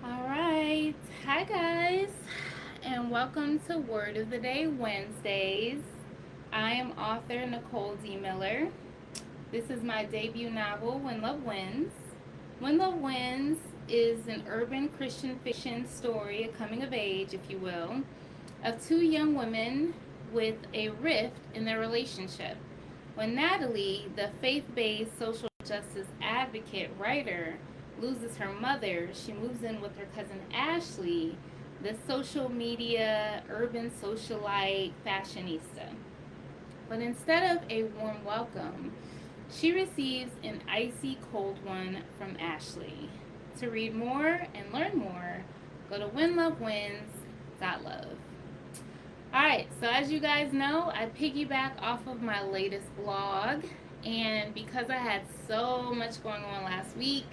All right. Hi, guys, and welcome to Word of the Day Wednesdays. I am author Nicole D. Miller. This is my debut novel, When Love Wins. When Love Wins is an urban Christian fiction story, a coming of age, if you will, of two young women with a rift in their relationship. When Natalie, the faith based social justice advocate writer, loses her mother, she moves in with her cousin Ashley, the social media urban socialite fashionista. But instead of a warm welcome, she receives an icy cold one from Ashley. To read more and learn more, go to whenlovewins.love. Alright, so as you guys know, I piggyback off of my latest blog, and because I had so much going on last week,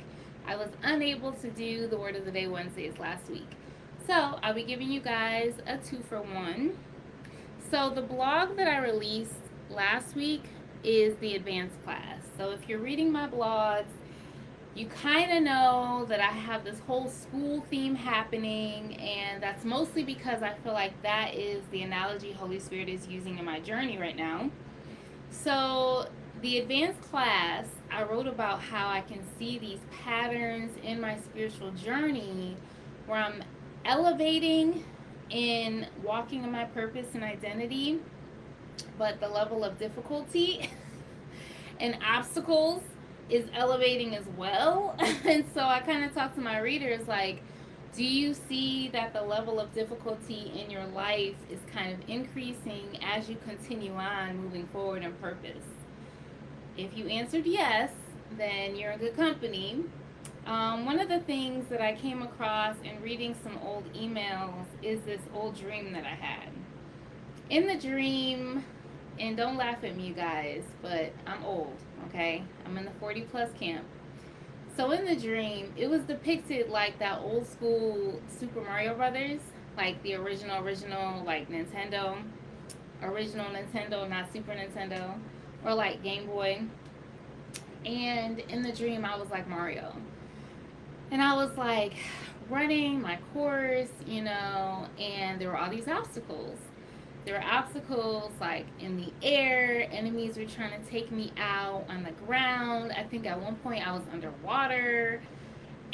I was unable to do the Word of the Day Wednesdays last week. So I'll be giving you guys a 2-for-1. So the blog that I released last week is the advanced class. So if you're reading my blogs, you kind of know that I have this whole school theme happening, and that's mostly because I feel like that is the analogy Holy Spirit is using in my journey right now. So the advanced class, I wrote about how I can see these patterns in my spiritual journey where I'm elevating in walking in my purpose and identity, but the level of difficulty and obstacles is elevating as well. And so I kind of talk to my readers like, do you see that the level of difficulty in your life is kind of increasing as you continue on moving forward in purpose? If you answered yes, then you're in good company. One of the things that I came across in reading some old emails is this old dream that I had. In the dream, and don't laugh at me, you guys, but I'm old, okay? I'm in the 40 plus camp. So in the dream, it was depicted like that old school Super Mario Brothers, like the original, like Nintendo, original Nintendo, not Super Nintendo, or like Game Boy. And in the dream, I was like Mario. And I was like running my course, and there were all these obstacles. There were obstacles like in the air, enemies were trying to take me out on the ground. I think at one point I was underwater.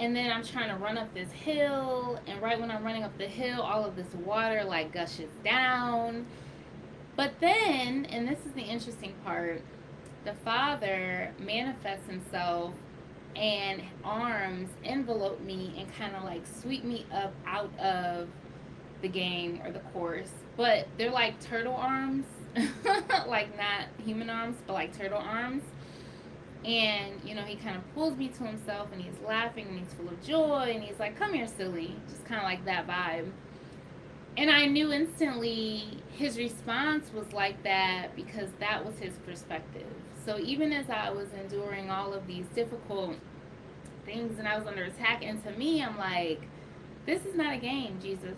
And then I'm trying to run up this hill, and right when I'm running up the hill, all of this water like gushes down. But then, and this is the interesting part, the Father manifests himself and arms envelope me and kind of like sweep me up out of the game or the course. But they're like turtle arms, like not human arms, but like turtle arms. And he kind of pulls me to himself, and he's laughing and he's full of joy, and he's like, come here, silly, just kind of like that vibe. And I knew instantly his response was like that because that was his perspective. So even as I was enduring all of these difficult things and I was under attack, and to me, I'm like, this is not a game, Jesus.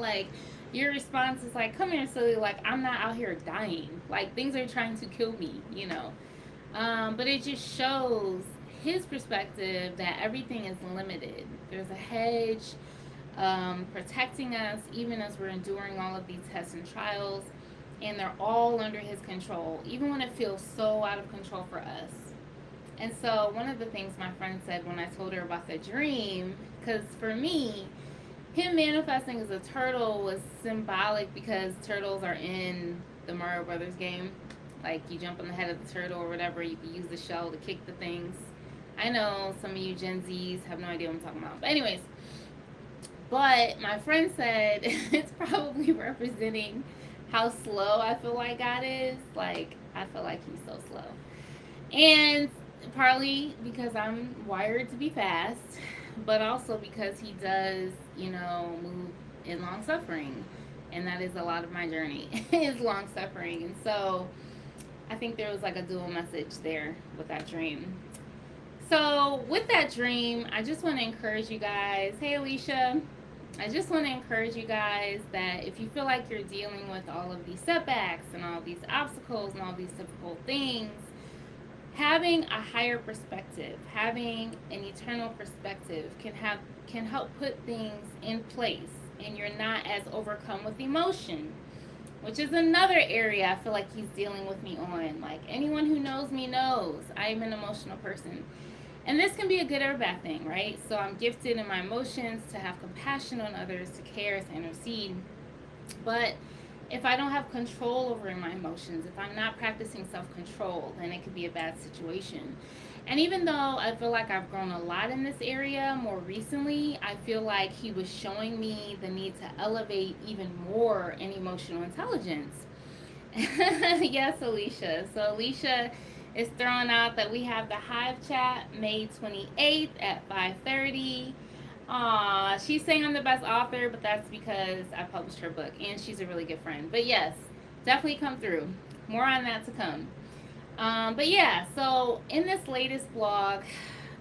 Like your response is like, come here, silly, like I'm not out here dying. Like things are trying to kill me. But it just shows his perspective that everything is limited. There's a hedge protecting us even as we're enduring all of these tests and trials, and they're all under his control, even when it feels so out of control for us. And so one of the things my friend said when I told her about the dream, because for me, him manifesting as a turtle was symbolic because turtles are in the Mario Brothers game. Like you jump on the head of the turtle or whatever, you can use the shell to kick the things. I know some of you Gen Zs have no idea what I'm talking about. But anyways, but my friend said it's probably representing how slow I feel like God is. Like, I feel like he's so slow. And partly because I'm wired to be fast, but also because he does, move in long suffering. And that is a lot of my journey, is long suffering. And so I think there was like a dual message there with that dream. So with that dream, I just want to encourage you guys. Hey, Alicia. I just want to encourage you guys that if you feel like you're dealing with all of these setbacks and all these obstacles and all these difficult things, having a higher perspective, having an eternal perspective can help put things in place, and you're not as overcome with emotion, which is another area I feel like he's dealing with me on. Like, anyone who knows me knows I am an emotional person. And this can be a good or a bad thing, right? So I'm gifted in my emotions to have compassion on others, to care, to intercede. But if I don't have control over my emotions, if I'm not practicing self control, then it could be a bad situation. And even though I feel like I've grown a lot in this area more recently, I feel like he was showing me the need to elevate even more in emotional intelligence. Yes, Alicia. So Alicia is throwing out that we have the Hive chat May 28th at 5:30. She's saying I'm the best author, but that's because I published her book and she's a really good friend. But yes, definitely come through. More on that to come. But yeah, so in this latest blog,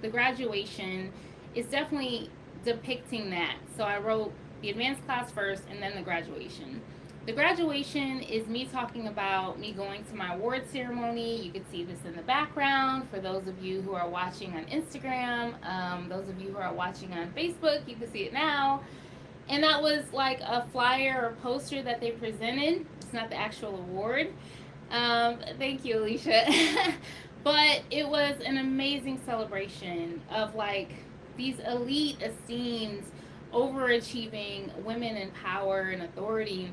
the graduation is definitely depicting that. So I wrote the advanced class first and then the graduation. The graduation is me talking about me going to my award ceremony. You can see this in the background for those of you who are watching on Instagram. Those of you who are watching on Facebook, you can see it now. And that was like a flyer or poster that they presented. It's not the actual award. Thank you, Alicia. But it was an amazing celebration of like these elite, esteemed, overachieving women in power and authority,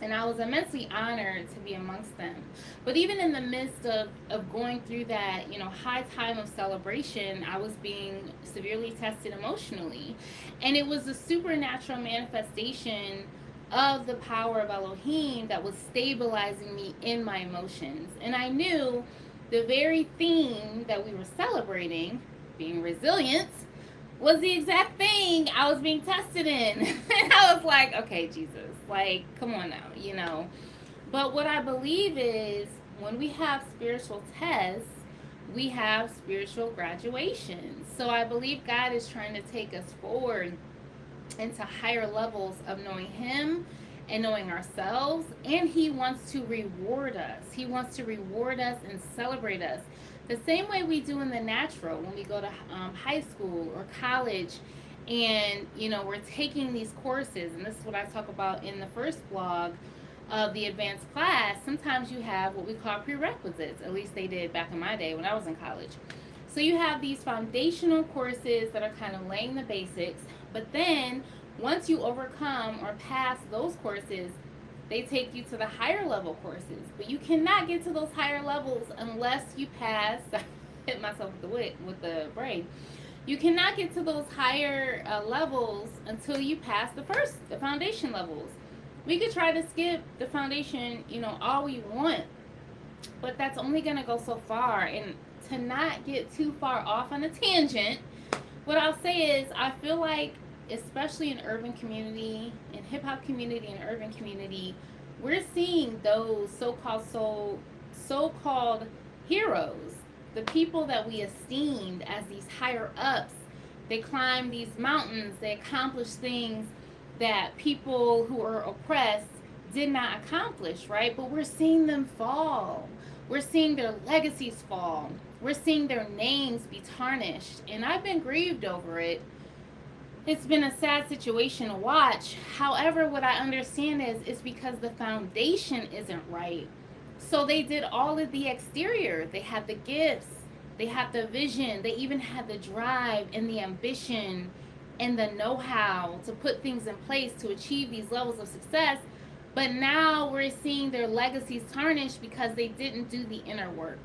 and I was immensely honored to be amongst them. But even in the midst of going through that, high time of celebration, I was being severely tested emotionally. And it was a supernatural manifestation of the power of Elohim that was stabilizing me in my emotions. And I knew the very theme that we were celebrating, being resilient, was the exact thing I was being tested in. And I was like, okay, Jesus, like, come on now. But what I believe is when we have spiritual tests, we have spiritual graduations. So I believe God is trying to take us forward into higher levels of knowing Him and knowing ourselves. And He wants to reward us. He wants to reward us and celebrate us the same way we do in the natural when we go to high school or college, and we're taking these courses. And this is what I talk about in the first blog of the advanced class. Sometimes you have what we call prerequisites. At least they did back in my day when I was in college. So you have these foundational courses that are kind of laying the basics, but then once you overcome or pass those courses, they take you to the higher level courses. But you cannot get to those higher levels unless you pass. Hit myself with the braid. You cannot get to those higher levels until you pass the foundation levels. We could try to skip the foundation, all we want, but that's only going to go so far. And to not get too far off on a tangent, what I'll say is I feel like, especially in urban community, in hip hop community and urban community, we're seeing those so-called heroes, the people that we esteemed as these higher ups. They climb these mountains, they accomplish things that people who are oppressed did not accomplish, right? But we're seeing them fall. We're seeing their legacies fall. We're seeing their names be tarnished. And I've been grieved over it. It's been a sad situation to watch. However, what I understand is it's because the foundation isn't right. So they did all of the exterior. They had the gifts. They had the vision. They even had the drive and the ambition and the know-how to put things in place to achieve these levels of success. But now we're seeing their legacies tarnished because they didn't do the inner work.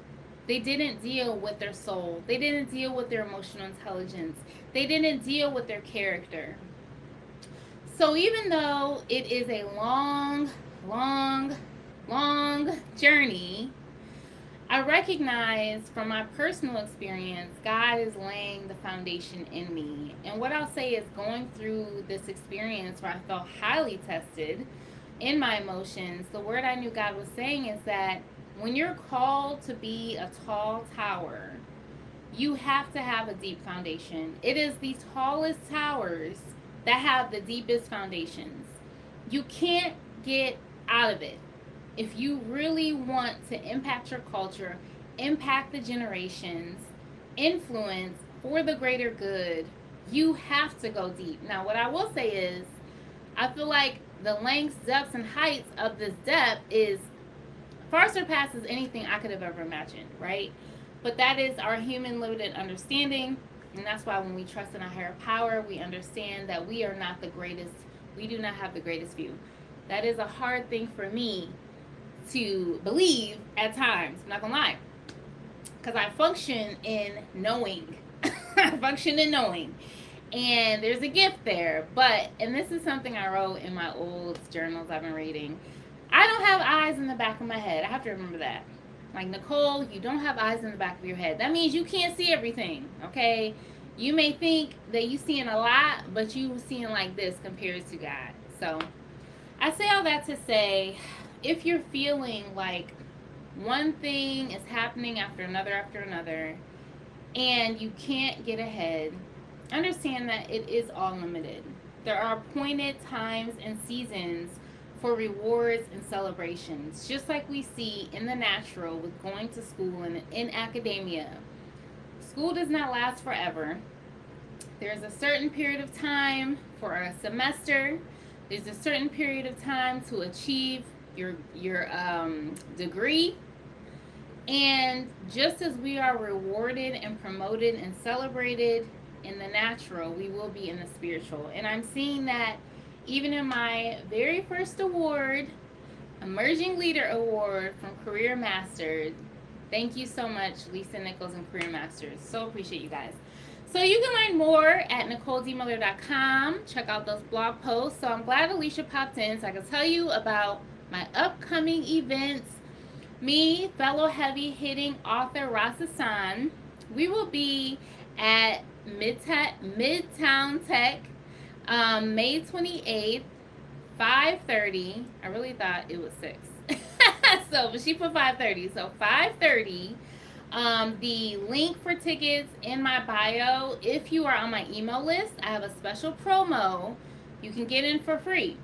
They didn't deal with their soul. They didn't deal with their emotional intelligence. They didn't deal with their character. So even though it is a long journey, I recognize from my personal experience, God is laying the foundation in me. And what I'll say is, going through this experience where I felt highly tested in my emotions, the word I knew God was saying is that when you're called to be a tall tower, you have to have a deep foundation. It is the tallest towers that have the deepest foundations. You can't get out of it. If you really want to impact your culture, impact the generations, influence for the greater good, you have to go deep. Now, what I will say is, I feel like the lengths, depths, and heights of this depth is far surpasses anything I could have ever imagined, right? But that is our human limited understanding. And that's why when we trust in a higher power, we understand that we are not the greatest. We do not have the greatest view. That is a hard thing for me to believe at times. I'm not gonna lie, because I function in knowing. I function in knowing, and there's a gift there. But and this is something I wrote in my old journals I've been reading. I don't have eyes in the back of my head. I have to remember that. Like, Nicole, you don't have eyes in the back of your head. That means you can't see everything, okay? You may think that you seeing a lot, but you seeing like this compared to God. So I say all that to say, if you're feeling like one thing is happening after another, and you can't get ahead, understand that it is all limited. There are appointed times and seasons for rewards and celebrations, just like we see in the natural with going to school and in academia. School does not last forever. There's a certain period of time for a semester. There's a certain period of time to achieve your degree. And just as we are rewarded and promoted and celebrated in the natural, we will be in the spiritual. And I'm seeing that even in my very first award, Emerging Leader Award from Career Masters. Thank you so much, Lisa Nichols and Career Masters. So appreciate you guys. So you can learn more at NicoleDMiller.com. Check out those blog posts. So I'm glad Alicia popped in so I can tell you about my upcoming events. Me, fellow heavy-hitting author Ras Hassan, we will be at Midtown Tech, May 28th, 5:30. I really thought it was 6. So, but she put 5:30. So 5:30. The link for tickets in my bio. If you are on my email list, I have a special promo. You can get in for free.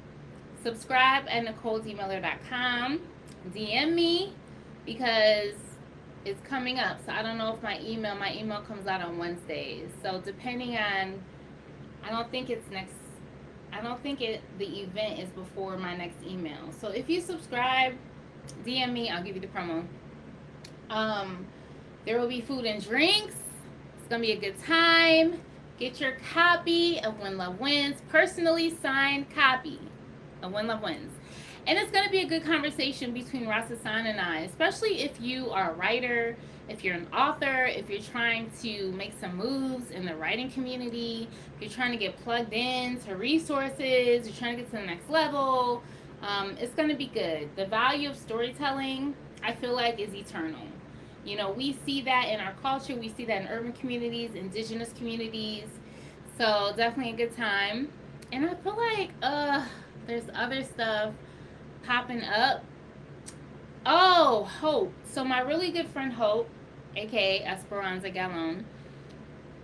Subscribe at NicoleDMiller.com. DM me because it's coming up. So I don't know if my email comes out on Wednesdays. So depending on, I don't think the event is before my next email. So if you subscribe, DM me, I'll give you the promo. There will be food and drinks. It's going to be a good time. Get your copy of When Love Wins, personally signed copy of When Love Wins. And it's going to be a good conversation between Ras Hassan and I, especially if you are a writer, if you're an author, if you're trying to make some moves in the writing community, if you're trying to get plugged in to resources, you're trying to get to the next level. It's going to be good. The value of storytelling, I feel like, is eternal. You know, we see that in our culture. We see that in urban communities, indigenous communities. So definitely a good time. And I feel like there's other stuff popping up. Oh, Hope. So my really good friend Hope, aka Esperanza Gallon,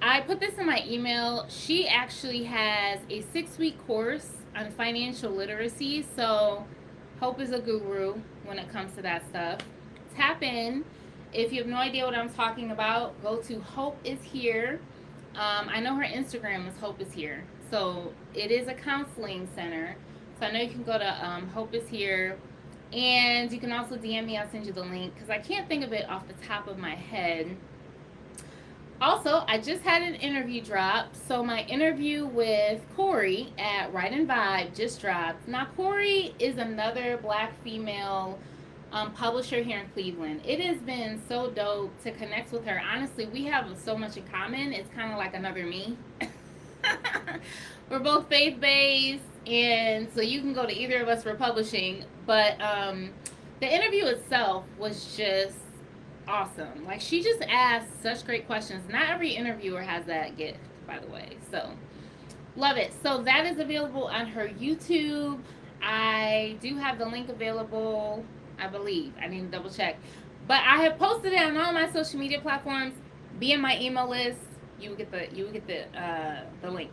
I put this in my email. She actually has a 6-week course on financial literacy. So Hope is a guru when it comes to that stuff. Tap in. If you have no idea what I'm talking about, go to Hope is Here. I know her Instagram is Hope is Here. So it is a counseling center. So I know you can go to Hope is Here. And you can also DM me. I'll send you the link because I can't think of it off the top of my head. Also, I just had an interview drop. So my interview with Corey at Write and Vibe just dropped. Now, Corey is another Black female publisher here in Cleveland. It has been so dope to connect with her. Honestly, we have so much in common. It's kind of like another me. We're both faith-based, and so you can go to either of us for publishing. But the interview itself was just awesome. Like, she just asked such great questions. Not every interviewer has that gift, by the way. So, love it. So that is available on her YouTube. I do have the link available, I believe. I need to double check. But I have posted it on all my social media platforms. Be in my email list. You will get the link.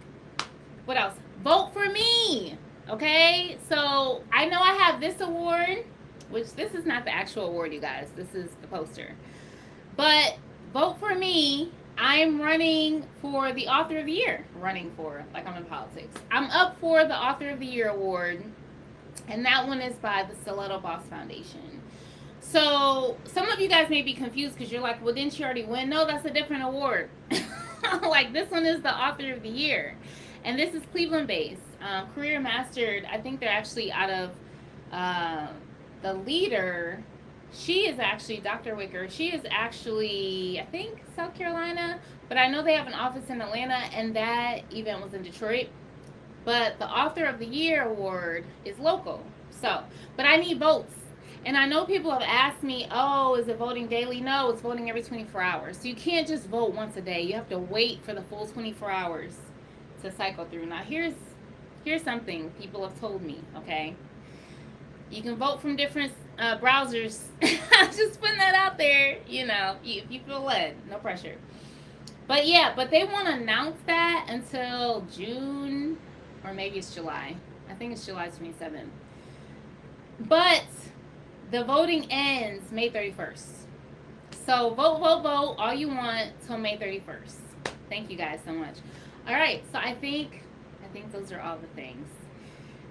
What else? Vote for me. Okay? So I know I have this award, which this is not the actual award, you guys. This is the poster. But vote for me. I'm running for the Author of the Year. Running for, like I'm in politics. I'm up for the Author of the Year award, and that one is by the Stiletto Boss Foundation. So some of you guys may be confused because you're like, well, didn't you already win? No, that's a different award. Like this one is the Author of the Year, and this is Cleveland based. Career Mastered. I think they're actually out of uh, the leader. She is actually Dr. Wicker. She is actually, I think, South Carolina, but I know they have an office in Atlanta, and that event was in Detroit. But the Author of the Year award is local. So, but I need votes. And I know people have asked me, oh, is it voting daily? No, it's voting every 24 hours. So you can't just vote once a day. You have to wait for the full 24 hours to cycle through. Now, here's something people have told me, okay? You can vote from different browsers. Just putting that out there, if you feel led, no pressure. But yeah, but they won't announce that until June, or maybe it's July. I think it's July 27th. But the voting ends May 31st. So vote, vote, vote all you want till May 31st. Thank you guys so much. All right, so I think those are all the things.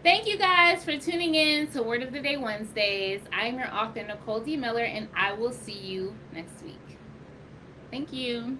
Thank you guys for tuning in to Word of the Day Wednesdays. I'm your author, Nicole D. Miller, and I will see you next week. Thank you.